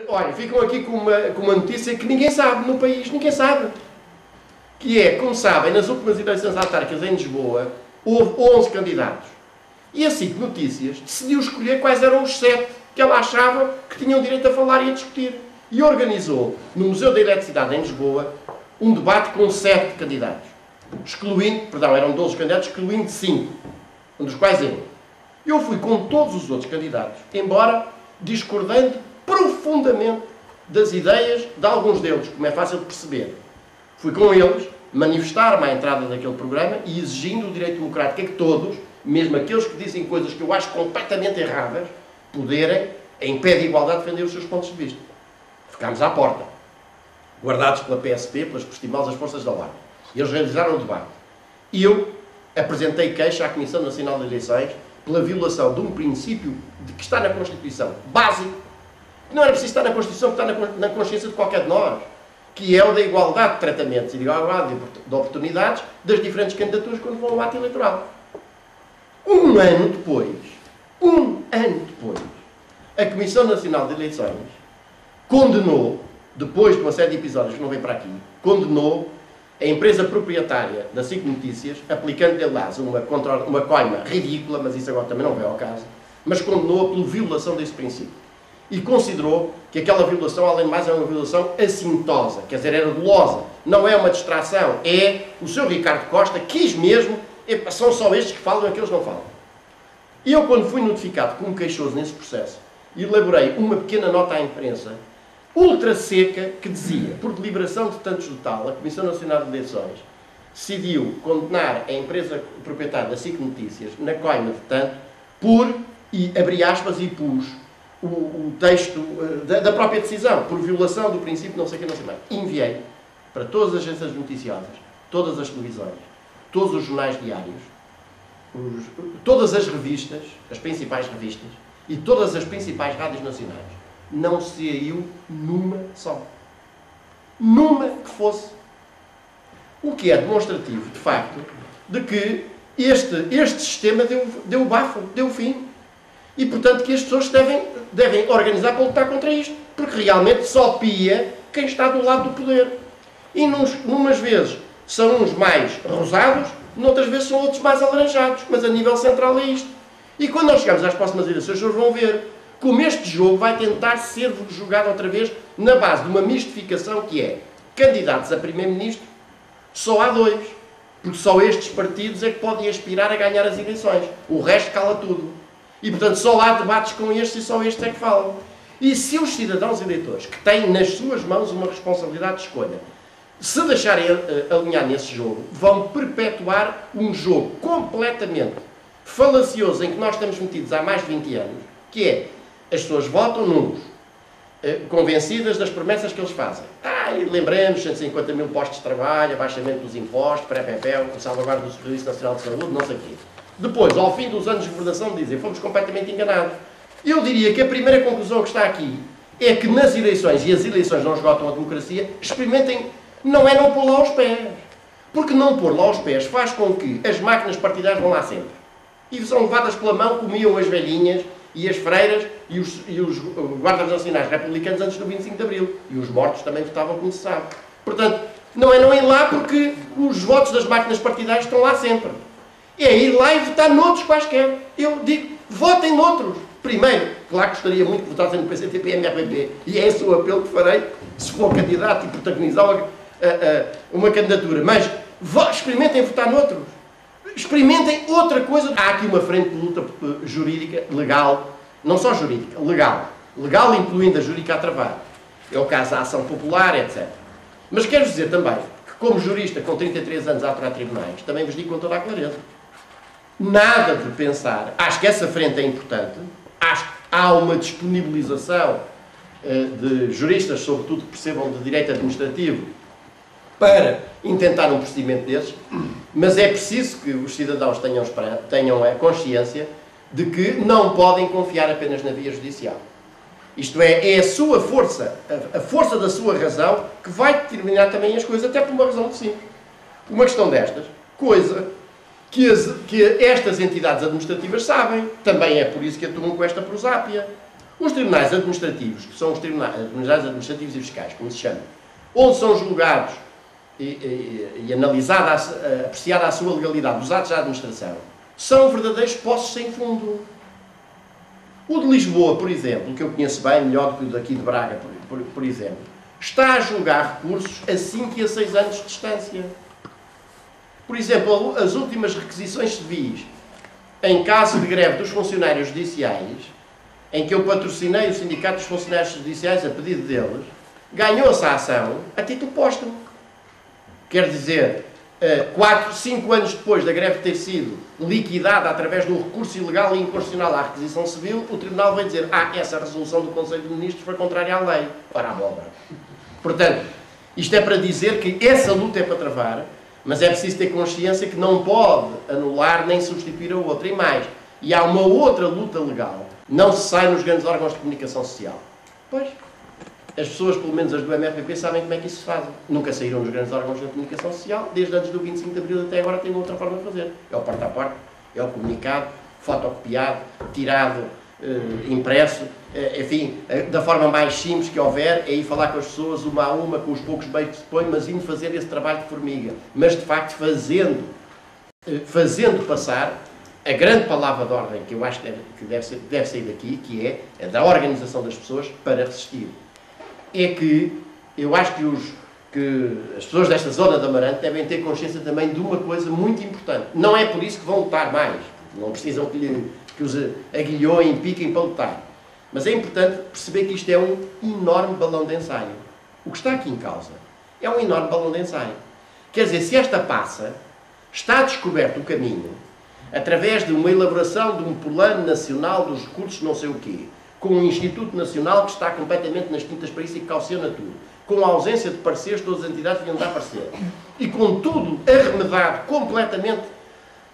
olha, ficam aqui com uma notícia que ninguém sabe no país, ninguém sabe. Que é, como sabem, nas últimas eleições autárquicas em Lisboa, houve 11 candidatos. E a SIC Notícias decidiu escolher quais eram os 7 que ela achava que tinham direito a falar e a discutir. E organizou, no Museu da Eletricidade em Lisboa, um debate com 7 candidatos. Eram 12 candidatos, excluindo 5, um dos quais eu. Eu fui com todos os outros candidatos, embora discordando profundamente das ideias de alguns deles, como é fácil de perceber. Fui com eles manifestar-me à entrada daquele programa e exigindo o direito democrático a que todos, mesmo aqueles que dizem coisas que eu acho completamente erradas, poderem, em pé de igualdade, defender os seus pontos de vista. Ficámos à porta, guardados pela PSP, pelas prestimosas forças da ordem. E eles realizaram o debate. E eu apresentei queixa à Comissão Nacional de Eleições pela violação de um princípio que está na Constituição, básico, que não era preciso estar na Constituição, que está na consciência de qualquer de nós, que é o da igualdade de tratamentos e de igualdade de oportunidades das diferentes candidaturas quando vão ao ato eleitoral. Um ano depois, a Comissão Nacional de Eleições condenou, depois de uma série de episódios que não vem para aqui, condenou a empresa proprietária da SIC Notícias, aplicando-lhe, aliás, uma coima ridícula, mas isso agora também não vem ao caso, mas condenou-a pela violação desse princípio. E considerou que aquela violação, além de mais, é uma violação assintosa, quer dizer, era dolosa. Não é uma distração, é o Sr. Ricardo Costa quis mesmo, são só estes que falam e aqueles não falam. E eu, quando fui notificado como queixoso nesse processo, elaborei uma pequena nota à imprensa, ultra seca, que dizia, por deliberação de tantos do tal, a Comissão Nacional de Eleições decidiu condenar a empresa proprietária da SIC Notícias, na coima de tanto, e abri aspas e pus o texto da própria decisão, por violação do princípio não sei o que, não sei mais. Enviei para todas as agências noticiosas, todas as televisões, todos os jornais diários, todas as revistas, as principais revistas, e todas as principais rádios nacionais. Não saiu numa só. Numa que fosse. O que é demonstrativo, de facto, de que este sistema deu bafo, deu fim. E, portanto, que as pessoas devem organizar para lutar contra isto. Porque realmente só pia quem está do lado do poder. E numas vezes são uns mais rosados, noutras vezes são outros mais alaranjados. Mas a nível central é isto. E quando nós chegamos às próximas eleições, as pessoas vão ver como este jogo vai tentar ser jogado outra vez na base de uma mistificação que é candidatos a primeiro-ministro, só há 2. Porque só estes partidos é que podem aspirar a ganhar as eleições. O resto cala tudo. E, portanto, só há debates com estes e só estes é que falam. E se os cidadãos eleitores, que têm nas suas mãos uma responsabilidade de escolha, se deixarem alinhar nesse jogo, vão perpetuar um jogo completamente falacioso em que nós estamos metidos há mais de 20 anos, que é, as pessoas votam nulos, convencidas das promessas que eles fazem. E lembremos, 150 mil postos de trabalho, abaixamento dos impostos, pré-PPL, salvaguarda do Serviço Nacional de Saúde, não sei o quê. Depois, ao fim dos anos de governação, dizem, fomos completamente enganados. Eu diria que a primeira conclusão que está aqui é que nas eleições, e as eleições não esgotam a democracia, experimentem, não pôr lá os pés. Porque não pôr lá os pés faz com que as máquinas partidárias vão lá sempre. E são levadas pela mão, comiam as velhinhas e as freiras e os guardas nacionais republicanos antes do 25 de Abril. E os mortos também votavam, como se sabe. Portanto, não ir lá porque os votos das máquinas partidárias estão lá sempre. É ir lá e votar noutros quaisquer. Eu digo, votem noutros. Primeiro, claro que gostaria muito que votassem no PCTP e MRPP. E é esse o apelo que farei, se for candidato e protagonizar uma candidatura. Mas experimentem votar noutros. Experimentem outra coisa. Há aqui uma frente de luta jurídica, legal, não só jurídica, legal. Legal incluindo a jurídica a travar. É o caso da ação popular, etc. Mas quero dizer também que, como jurista com 33 anos a atuar tribunais, também vos digo com toda a clareza. Nada de pensar. Acho que essa frente é importante. Acho que há uma disponibilização de juristas, sobretudo que percebam de direito administrativo, para intentar um procedimento desses, mas é preciso que os cidadãos tenham a consciência de que não podem confiar apenas na via judicial. Isto é a sua força, a força da sua razão, que vai determinar também as coisas, até por uma razão muito simples. Uma questão destas, coisa que estas entidades administrativas sabem. Também é por isso que atuam com esta prosápia. Os tribunais administrativos, que são os tribunais administrativos e fiscais, como se chama, onde são julgados e analisada, apreciada a sua legalidade dos atos da administração, são verdadeiros postos sem fundo. O de Lisboa, por exemplo, que eu conheço bem, melhor do que o daqui de Braga, por exemplo, está a julgar recursos a 5 e a 6 anos de distância. Por exemplo, as últimas requisições civis em caso de greve dos funcionários judiciais, em que eu patrocinei o Sindicato dos Funcionários Judiciais a pedido deles, ganhou-se a ação a título póstumo. Quer dizer, 4, 5 anos depois da greve ter sido liquidada através de um recurso ilegal e inconstitucional à requisição civil, o Tribunal veio dizer: essa resolução do Conselho de Ministros foi contrária à lei. Ora, a abóbora. Portanto, isto é para dizer que essa luta é para travar, mas é preciso ter consciência que não pode anular nem substituir a outra. E mais, e há uma outra luta legal. Não se sai nos grandes órgãos de comunicação social. Pois, as pessoas, pelo menos as do MRPP, sabem como é que isso se faz. Nunca saíram nos grandes órgãos de comunicação social, desde antes do 25 de Abril até agora têm outra forma de fazer. É o porta a porta, é o comunicado, fotocopiado, tirado, impresso, enfim, da forma mais simples que houver, é ir falar com as pessoas, uma a uma, com os poucos meios que se põe, mas indo fazer esse trabalho de formiga. Mas, de facto, fazendo passar a grande palavra de ordem, que eu acho que deve sair daqui, que é a da organização das pessoas para resistir. É que eu acho que as pessoas desta zona de Amarante devem ter consciência também de uma coisa muito importante. Não é por isso que vão lutar mais. Não precisam que os aguilhoem, piquem para lutar. Mas é importante perceber que isto é um enorme balão de ensaio. O que está aqui em causa é um enorme balão de ensaio. Quer dizer, se esta passa, está descoberto o caminho, através de uma elaboração de um plano nacional dos recursos não sei o quê, com um Instituto Nacional que está completamente nas tintas para isso e que calciona tudo, com a ausência de pareceres, todas as entidades vinham dar parecer, e com tudo arremedado completamente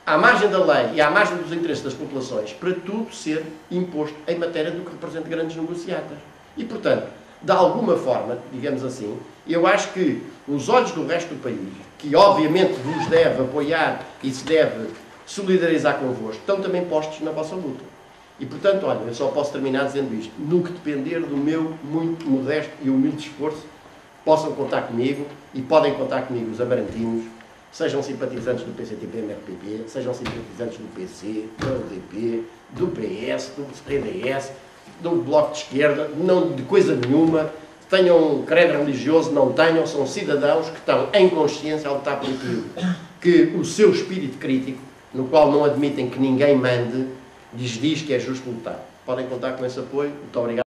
à margem da lei e à margem dos interesses das populações, para tudo ser imposto em matéria do que representa grandes negociatas. E, portanto, de alguma forma, digamos assim, eu acho que os olhos do resto do país, que obviamente vos deve apoiar e se deve solidarizar convosco, estão também postos na vossa luta. E, portanto, olha, eu só posso terminar dizendo isto. No que depender do meu muito modesto e humilde esforço, possam contar comigo e podem contar comigo os amarantinos, sejam simpatizantes do PCTP-MRPP, sejam simpatizantes do PC, do UDP, do PS, do PDS, do Bloco de Esquerda, não de coisa nenhuma, tenham credo religioso, não tenham, são cidadãos que estão em consciência ao lutar por aquilo que o seu espírito crítico, no qual não admitem que ninguém mande, lhes diz que é justo lutar. Podem contar com esse apoio. Muito obrigado.